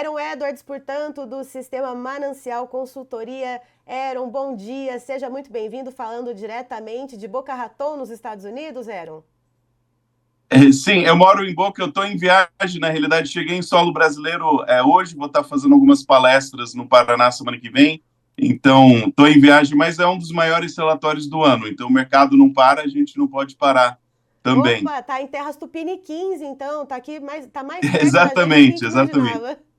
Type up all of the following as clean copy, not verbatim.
Aaron Edwards, portanto, do Sistema Manancial Consultoria. Aaron, bom dia, seja muito bem-vindo, falando diretamente de Boca Raton, nos Estados Unidos, Aaron. Sim, eu moro em Boca, eu estou em viagem, na realidade cheguei em solo brasileiro hoje, vou estar fazendo algumas palestras no Paraná semana que vem, então estou em viagem, mas é um dos maiores relatórios do ano, então o mercado não para, a gente não pode parar também. Opa, tá em terras tupiniquins, então, tá aqui tá mais perto da gente do que a Exatamente, gente exatamente, imaginava.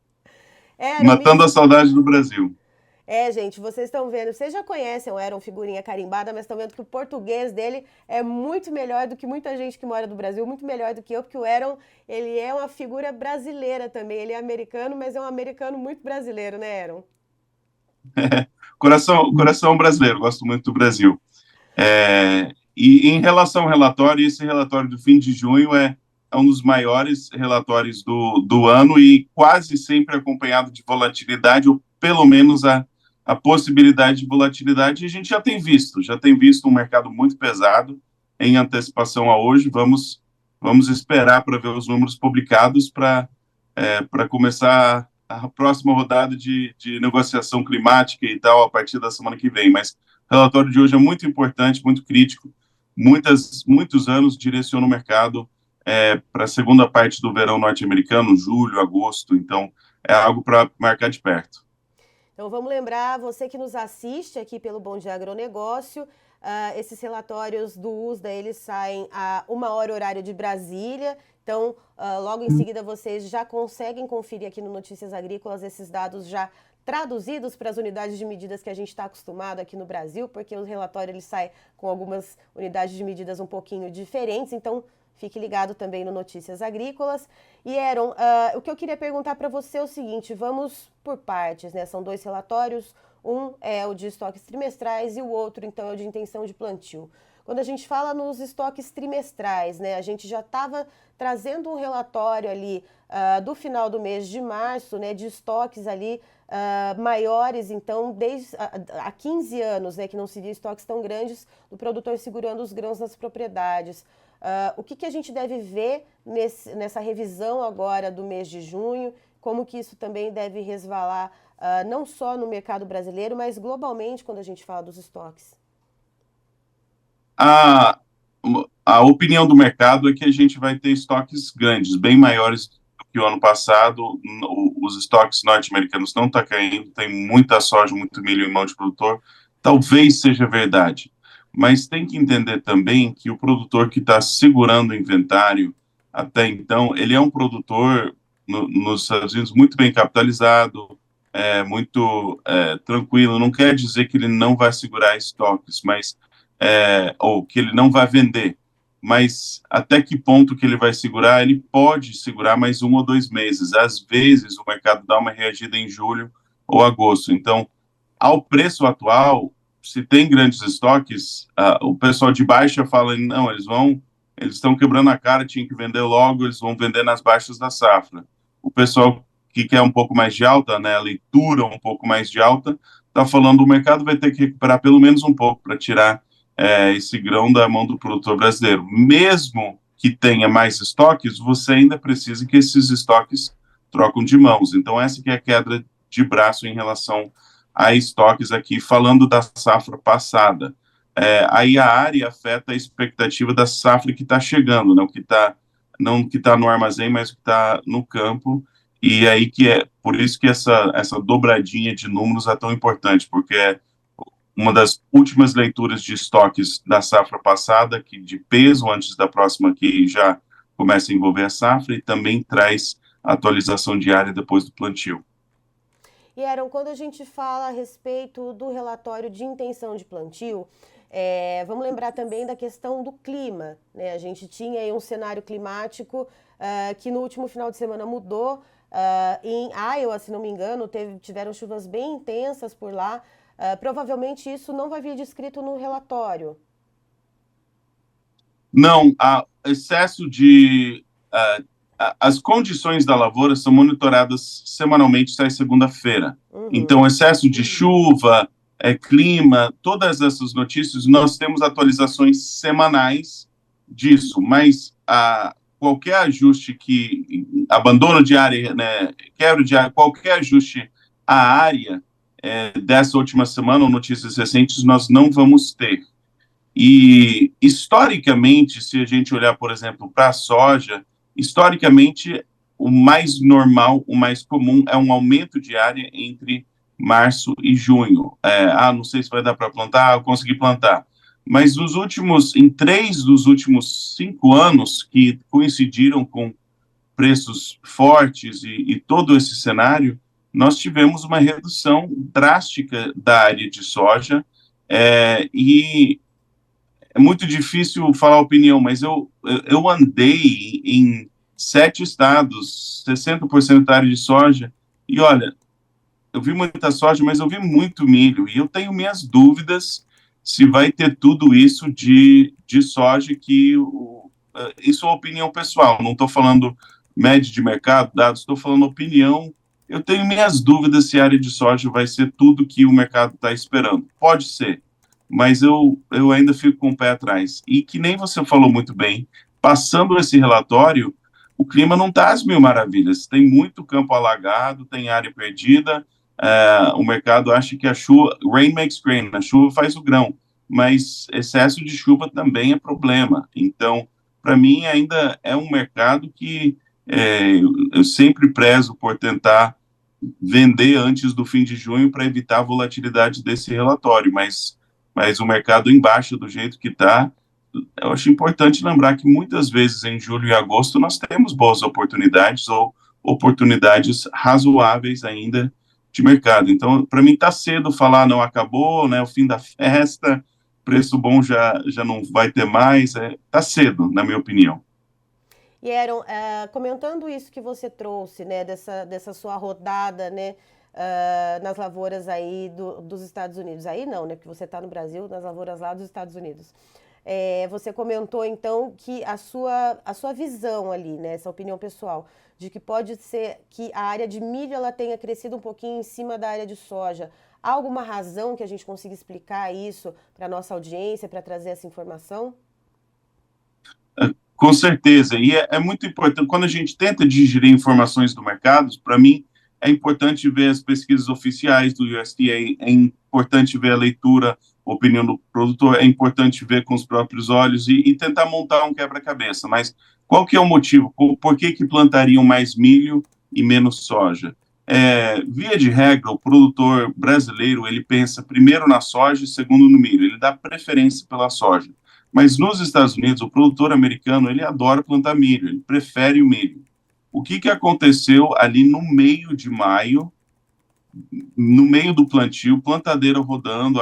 Aaron, matando a saudade do Brasil. Gente, vocês estão vendo, vocês já conhecem o Aaron Figurinha Carimbada, mas estão vendo que o português dele é muito melhor do que muita gente que mora no Brasil, muito melhor do que eu, porque o Aaron, ele é uma figura brasileira também, ele é americano, mas é um americano muito brasileiro, né, Aaron? Coração brasileiro, gosto muito do Brasil. E em relação ao relatório, esse relatório do fim de junho é um dos maiores relatórios do ano e quase sempre acompanhado de volatilidade, ou pelo menos a possibilidade de volatilidade. E a gente já tem visto um mercado muito pesado em antecipação a hoje. Vamos esperar para ver os números publicados para começar a próxima rodada de negociação climática e tal a partir da semana que vem. Mas o relatório de hoje é muito importante, muito crítico. Muitos anos direciona o mercado para a segunda parte do verão norte-americano, julho, agosto. Então, é algo para marcar de perto. Então vamos lembrar, você que nos assiste aqui pelo Bom Dia Agronegócio, esses relatórios do USDA, eles saem a 1 hora horário de Brasília, então logo em seguida vocês já conseguem conferir aqui no Notícias Agrícolas esses dados já traduzidos para as unidades de medidas que a gente está acostumado aqui no Brasil, porque o relatório ele sai com algumas unidades de medidas um pouquinho diferentes, então fique ligado também no Notícias Agrícolas. E Aaron, o que eu queria perguntar para você é o seguinte, vamos por partes, né? São 2 relatórios, um é o de estoques trimestrais e o outro, então, é o de intenção de plantio. Quando a gente fala nos estoques trimestrais, né, a gente já estava trazendo um relatório ali do final do mês de março, né, de estoques ali maiores, então, desde há 15 anos, né, que não se via estoques tão grandes do produtor segurando os grãos nas propriedades. O que a gente deve ver nessa revisão agora do mês de junho, como que isso também deve resvalar não só no mercado brasileiro, mas globalmente quando a gente fala dos estoques? A, a opinião do mercado é que a gente vai ter estoques grandes, bem maiores do que o ano passado. Os estoques norte-americanos não estão caindo, tem muita soja, muito milho em mão de produtor. Talvez seja verdade, mas tem que entender também que o produtor que está segurando o inventário até então, ele é um produtor nos Estados Unidos muito bem capitalizado, muito tranquilo. Não quer dizer que ele não vai segurar estoques, mas ou que ele não vai vender, mas até que ponto que ele vai segurar? Ele pode segurar mais 1 ou 2 meses. Às vezes o mercado dá uma reagida em julho ou agosto. Então, ao preço atual, se tem grandes estoques, o pessoal de baixa fala, não, eles estão quebrando a cara, tinha que vender logo, eles vão vender nas baixas da safra. O pessoal que quer um pouco mais de alta, né, a leitura um pouco mais de alta, está falando o mercado vai ter que recuperar pelo menos um pouco para tirar esse grão da mão do produtor brasileiro. Mesmo que tenha mais estoques, você ainda precisa que esses estoques trocam de mãos. Então, essa que é a queda de braço em relação a estoques aqui, falando da safra passada. Aí a área afeta a expectativa da safra que está chegando, né? O que está não que está no armazém, mas o que está no campo. E aí que por isso que essa dobradinha de números é tão importante, porque uma das últimas leituras de estoques da safra passada, que de peso antes da próxima que já começa a envolver a safra, e também traz atualização diária depois do plantio. E Aaron, quando a gente fala a respeito do relatório de intenção de plantio, vamos lembrar também da questão do clima, né? A gente tinha aí um cenário climático que no último final de semana mudou. Em Iowa, se não me engano, tiveram chuvas bem intensas por lá. Provavelmente isso não vai vir descrito no relatório. Não, há excesso de. As condições da lavoura são monitoradas semanalmente, sai segunda-feira. Uhum. Então, excesso de chuva, clima, todas essas notícias, nós temos atualizações semanais disso, mas qualquer ajuste que abandono de área, né, quebra de área, qualquer ajuste à área dessa última semana ou notícias recentes nós não vamos ter. E historicamente, se a gente olhar, por exemplo, para a soja, historicamente o mais normal, o mais comum é um aumento de área entre março e junho. Não sei se vai dar para plantar, eu consegui plantar. Mas em 3 dos últimos 5 anos que coincidiram com preços fortes e todo esse cenário, nós tivemos uma redução drástica da área de soja, e é muito difícil falar opinião, mas eu andei em 7 estados, 60% da área de soja, e olha, eu vi muita soja, mas eu vi muito milho, e eu tenho minhas dúvidas se vai ter tudo isso de soja, isso é opinião pessoal, não estou falando média de mercado, dados, estou falando opinião. Eu tenho minhas dúvidas se a área de soja vai ser tudo que o mercado está esperando. Pode ser, mas eu ainda fico com o pé atrás. E que nem você falou muito bem, passando esse relatório, o clima não está às mil maravilhas. Tem muito campo alagado, tem área perdida. O mercado acha que a chuva, rain makes grain, a chuva faz o grão, mas excesso de chuva também é problema. Então, para mim, ainda é um mercado que eu sempre prezo por tentar vender antes do fim de junho para evitar a volatilidade desse relatório, mas o mercado embaixo do jeito que está, eu acho importante lembrar que muitas vezes em julho e agosto nós temos boas oportunidades ou oportunidades razoáveis ainda de mercado. Então, para mim está cedo falar não acabou, né, o fim da festa, preço bom já não vai ter mais, está cedo, na minha opinião. E Aaron, comentando isso que você trouxe, né, dessa sua rodada, né, nas lavouras aí dos Estados Unidos. Aí não, né, porque você está no Brasil, nas lavouras lá dos Estados Unidos. Você comentou, então, que a sua visão ali, né, essa opinião pessoal, de que pode ser que a área de milho ela tenha crescido um pouquinho em cima da área de soja. Há alguma razão que a gente consiga explicar isso para a nossa audiência, para trazer essa informação? Com certeza, e é muito importante, quando a gente tenta digerir informações do mercado, para mim, é importante ver as pesquisas oficiais do USDA, é importante ver a leitura, a opinião do produtor, é importante ver com os próprios olhos e tentar montar um quebra-cabeça, mas qual que é o motivo? Por que plantariam mais milho e menos soja? Via de regra, o produtor brasileiro, ele pensa primeiro na soja e segundo no milho, ele dá preferência pela soja. Mas nos Estados Unidos, o produtor americano, ele adora plantar milho, ele prefere o milho. O que aconteceu ali no meio de maio, no meio do plantio, plantadeira rodando,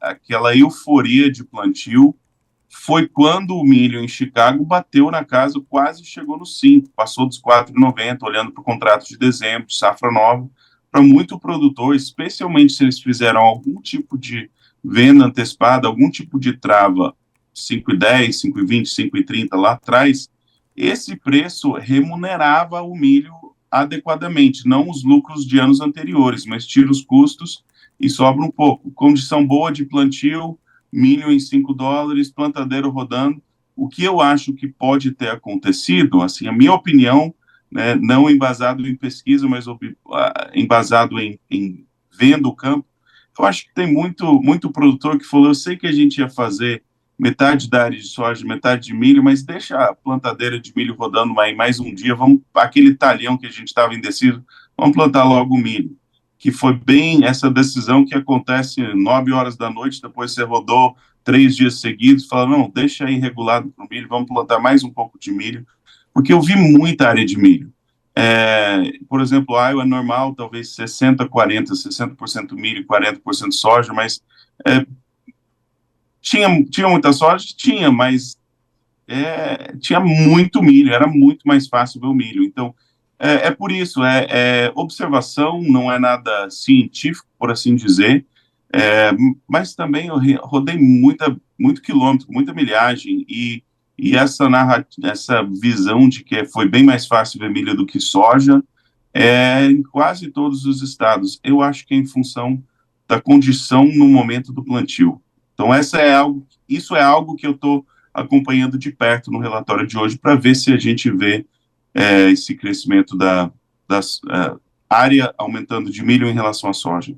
aquela euforia de plantio, foi quando o milho em Chicago bateu na casa, quase chegou nos 5, passou dos 4,90, olhando para o contrato de dezembro, safra nova. Para muito produtor, especialmente se eles fizeram algum tipo de venda antecipada, algum tipo de trava 5,10, 5,20, 5,30 lá atrás, esse preço remunerava o milho adequadamente, não os lucros de anos anteriores, mas tira os custos e sobra um pouco. Condição boa de plantio, milho em $5, plantadeiro rodando. O que eu acho que pode ter acontecido, assim, a minha opinião, né, não embasado em pesquisa, mas embasado em vendo o campo, eu acho que tem muito produtor que falou, eu sei que a gente ia fazer metade da área de soja, metade de milho, mas deixa a plantadeira de milho rodando mais um dia, aquele talhão que a gente estava indeciso, vamos plantar logo o milho. Que foi bem essa decisão que acontece 9 horas da noite, depois você rodou 3 dias seguidos, fala, não, deixa aí regulado para o milho, vamos plantar mais um pouco de milho, porque eu vi muita área de milho. Por exemplo, Iowa é normal, talvez 60% milho e 40% soja, mas tinha muita soja? Tinha, mas tinha muito milho, era muito mais fácil ver o milho. Então, por isso, observação, não é nada científico, por assim dizer, mas também eu rodei muito quilômetro, muita milhagem, e essa visão de que foi bem mais fácil ver milho do que soja, em quase todos os estados. Eu acho que é em função da condição no momento do plantio. Então, isso é algo que eu estou acompanhando de perto no relatório de hoje para ver se a gente vê esse crescimento das área aumentando de milho em relação à soja.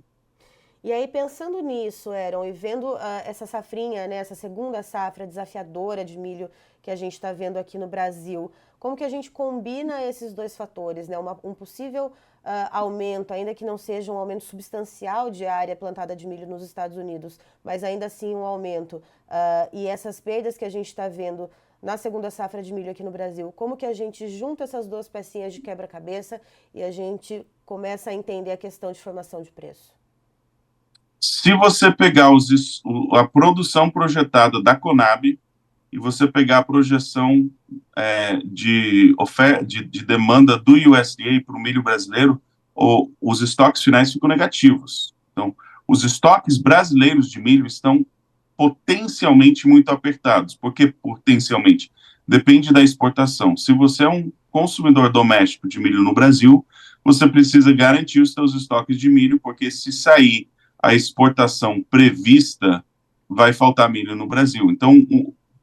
E aí, pensando nisso, Eron, e vendo essa safrinha, né, essa segunda safra desafiadora de milho que a gente está vendo aqui no Brasil, como que a gente combina esses dois fatores, né? Um possível aumento, ainda que não seja um aumento substancial de área plantada de milho nos Estados Unidos, mas ainda assim um aumento, e essas perdas que a gente está vendo na segunda safra de milho aqui no Brasil, como que a gente junta essas duas pecinhas de quebra-cabeça e a gente começa a entender a questão de formação de preço? Se você pegar a produção projetada da Conab e você pegar a projeção de demanda do USDA para o milho brasileiro, os estoques finais ficam negativos. Então, os estoques brasileiros de milho estão potencialmente muito apertados. Por que potencialmente? Depende da exportação. Se você é um consumidor doméstico de milho no Brasil, você precisa garantir os seus estoques de milho, porque se sair a exportação prevista, vai faltar milho no Brasil. Então,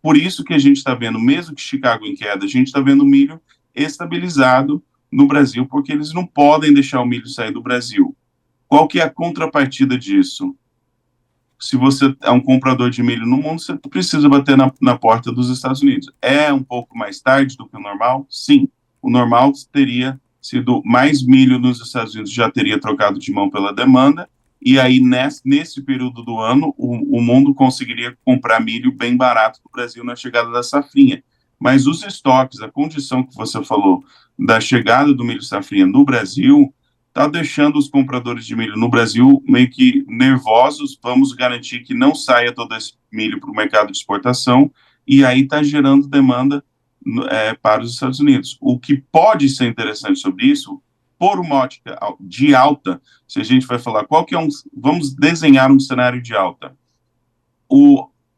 por isso que a gente está vendo, mesmo que Chicago em queda, a gente está vendo milho estabilizado no Brasil, porque eles não podem deixar o milho sair do Brasil. Qual que é a contrapartida disso? Se você é um comprador de milho no mundo, você precisa bater na porta dos Estados Unidos. É um pouco mais tarde do que o normal? Sim. O normal teria sido mais milho nos Estados Unidos, já teria trocado de mão pela demanda, e aí nesse período do ano o mundo conseguiria comprar milho bem barato no Brasil na chegada da safrinha. Mas os estoques, a condição que você falou da chegada do milho safrinha no Brasil, está deixando os compradores de milho no Brasil meio que nervosos. Vamos garantir que não saia todo esse milho para o mercado de exportação, e aí está gerando demanda para os Estados Unidos. O que pode ser interessante sobre isso, por uma ótica de alta, se a gente vai falar qual que é vamos desenhar um cenário de alta.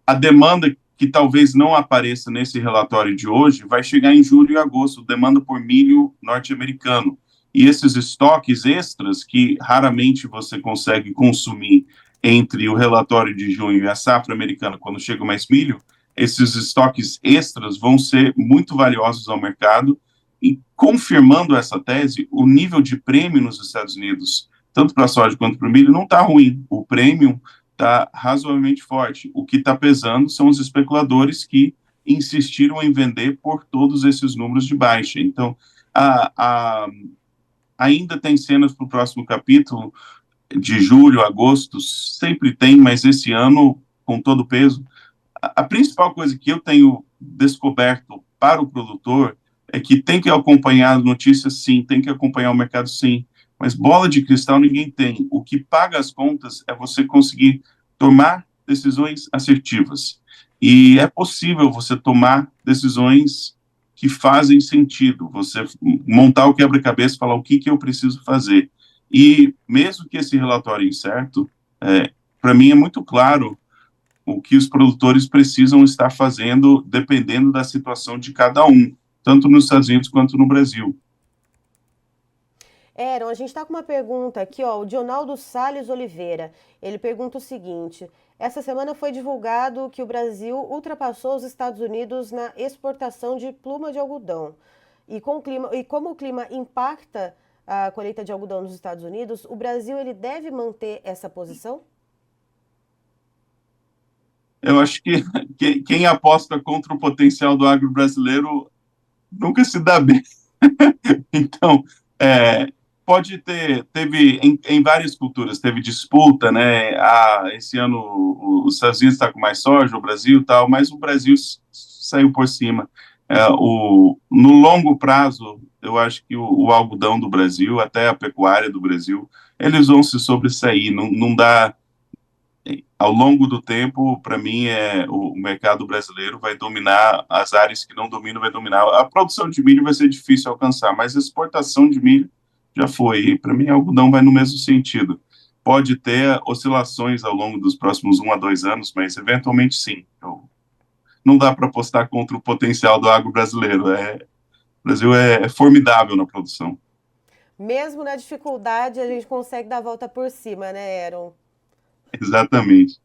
A demanda que talvez não apareça nesse relatório de hoje vai chegar em julho e agosto, demanda por milho norte-americano. E esses estoques extras que raramente você consegue consumir entre o relatório de junho e a safra americana, quando chega mais milho, esses estoques extras vão ser muito valiosos ao mercado. E confirmando essa tese, o nível de prêmio nos Estados Unidos, tanto para a soja quanto para o milho, não está ruim. O prêmio está razoavelmente forte. O que está pesando são os especuladores que insistiram em vender por todos esses números de baixa. Então, ainda tem cenas para o próximo capítulo, de julho, agosto, sempre tem, mas esse ano, com todo o peso. A principal coisa que eu tenho descoberto para o produtor é que tem que acompanhar as notícias, sim, tem que acompanhar o mercado, sim, mas bola de cristal ninguém tem. O que paga as contas é você conseguir tomar decisões assertivas. E é possível você tomar decisões que fazem sentido, você montar o quebra-cabeça e falar o que eu preciso fazer. E mesmo que esse relatório incerto, para mim é muito claro o que os produtores precisam estar fazendo dependendo da situação de cada um, tanto nos Estados Unidos quanto no Brasil. Eron, a gente está com uma pergunta aqui, ó, o Dionaldo Salles Oliveira. Ele pergunta o seguinte: essa semana foi divulgado que o Brasil ultrapassou os Estados Unidos na exportação de pluma de algodão. E como o clima impacta a colheita de algodão nos Estados Unidos, o Brasil ele deve manter essa posição? Eu acho que quem aposta contra o potencial do agro brasileiro nunca se dá bem. Então, teve em várias culturas, teve disputa, né? Esse ano os Estados Unidos está com mais soja, o Brasil e tal, mas o Brasil saiu por cima. No longo prazo, eu acho que o algodão do Brasil, até a pecuária do Brasil, eles vão se sobressair. Não dá. Ao longo do tempo, para mim, o mercado brasileiro vai dominar as áreas que não dominam, vai dominar. A produção de milho vai ser difícil alcançar, mas a exportação de milho já foi. Para mim, algodão vai no mesmo sentido. Pode ter oscilações ao longo dos próximos 1 a 2 anos, mas eventualmente sim. Então, não dá para apostar contra o potencial do agro brasileiro. O Brasil é formidável na produção. Mesmo na dificuldade, a gente consegue dar a volta por cima, né, Eron? Exatamente.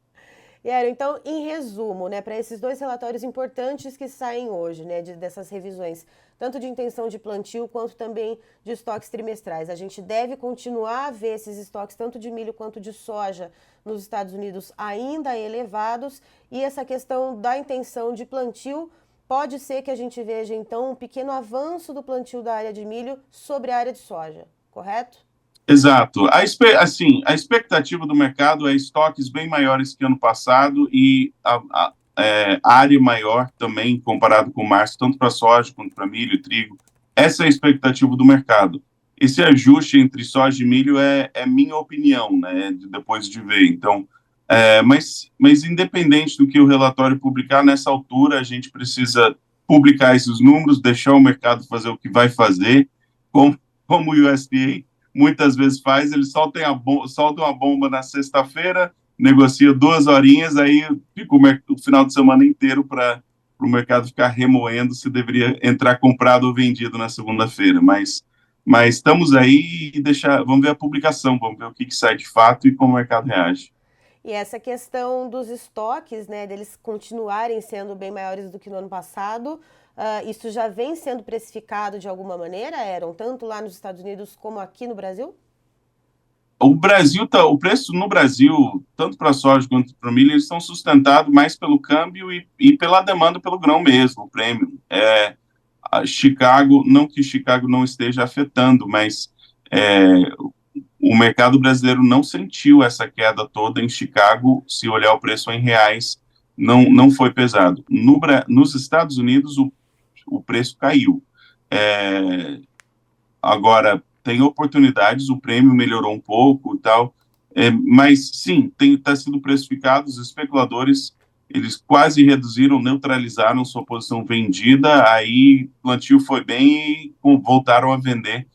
E Aaron, então, em resumo, né, para esses dois relatórios importantes que saem hoje, né, dessas revisões, tanto de intenção de plantio quanto também de estoques trimestrais, a gente deve continuar a ver esses estoques, tanto de milho quanto de soja, nos Estados Unidos ainda elevados, e essa questão da intenção de plantio pode ser que a gente veja, então, um pequeno avanço do plantio da área de milho sobre a área de soja, correto? Exato. A expectativa do mercado é estoques bem maiores que ano passado e área maior também, comparado com março, tanto para soja quanto para milho e trigo. Essa é a expectativa do mercado. Esse ajuste entre soja e milho é minha opinião, né, depois de ver. Então, mas independente do que o relatório publicar, nessa altura a gente precisa publicar esses números, deixar o mercado fazer o que vai fazer, como o USDA muitas vezes faz, eles soltam a bomba na sexta-feira, negocia 2 horinhas, aí fica o final de semana inteiro para o mercado ficar remoendo se deveria entrar comprado ou vendido na segunda-feira. Mas estamos aí e vamos ver a publicação, vamos ver o que sai de fato e como o mercado reage. E essa questão dos estoques, né, deles continuarem sendo bem maiores do que no ano passado, isso já vem sendo precificado de alguma maneira, Aaron, tanto lá nos Estados Unidos como aqui no Brasil? O preço no Brasil, tanto para soja quanto para milho, eles estão sustentados mais pelo câmbio e pela demanda pelo grão mesmo, o prêmio. Chicago, não que Chicago não esteja afetando, mas é, o mercado brasileiro não sentiu essa queda toda em Chicago, se olhar o preço em reais, não foi pesado. Nos Estados Unidos, o preço caiu. É, Agora, tem oportunidades, o prêmio melhorou um pouco e tal, mas sim, está sendo precificado, os especuladores, eles quase reduziram, neutralizaram sua posição vendida, aí o plantio foi bem e voltaram a vender.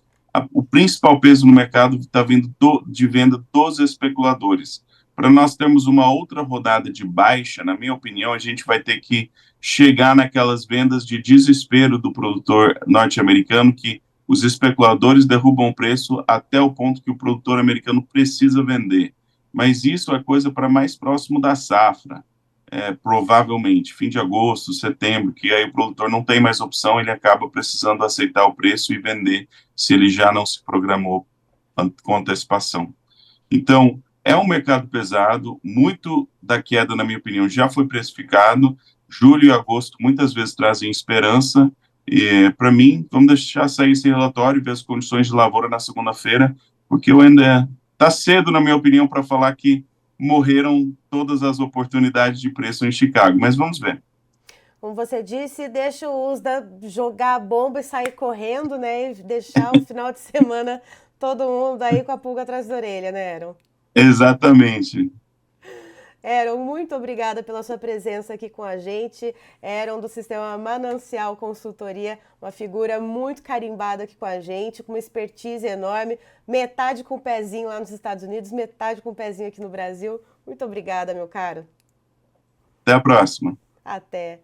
O principal peso no mercado está vindo de venda dos especuladores. Para nós termos uma outra rodada de baixa, na minha opinião, a gente vai ter que chegar naquelas vendas de desespero do produtor norte-americano, que os especuladores derrubam o preço até o ponto que o produtor americano precisa vender. Mas isso é coisa para mais próximo da safra, provavelmente, fim de agosto, setembro, que aí o produtor não tem mais opção, ele acaba precisando aceitar o preço e vender se ele já não se programou com antecipação. Então, é um mercado pesado, muito da queda, na minha opinião, já foi precificado. Julho e agosto muitas vezes trazem esperança. E, para mim, vamos deixar sair esse relatório e ver as condições de lavoura na segunda-feira, porque eu ainda está cedo, na minha opinião, para falar que morreram todas as oportunidades de preço em Chicago, mas vamos ver. Como você disse, deixa o USDA jogar a bomba e sair correndo, né? E deixar o final de semana todo mundo aí com a pulga atrás da orelha, né, Aaron? Exatamente. Aaron, muito obrigada pela sua presença aqui com a gente. Aaron do Sistema Manancial Consultoria, uma figura muito carimbada aqui com a gente, com uma expertise enorme, metade com o pezinho lá nos Estados Unidos, metade com o pezinho aqui no Brasil. Muito obrigada, meu caro. Até a próxima. Até.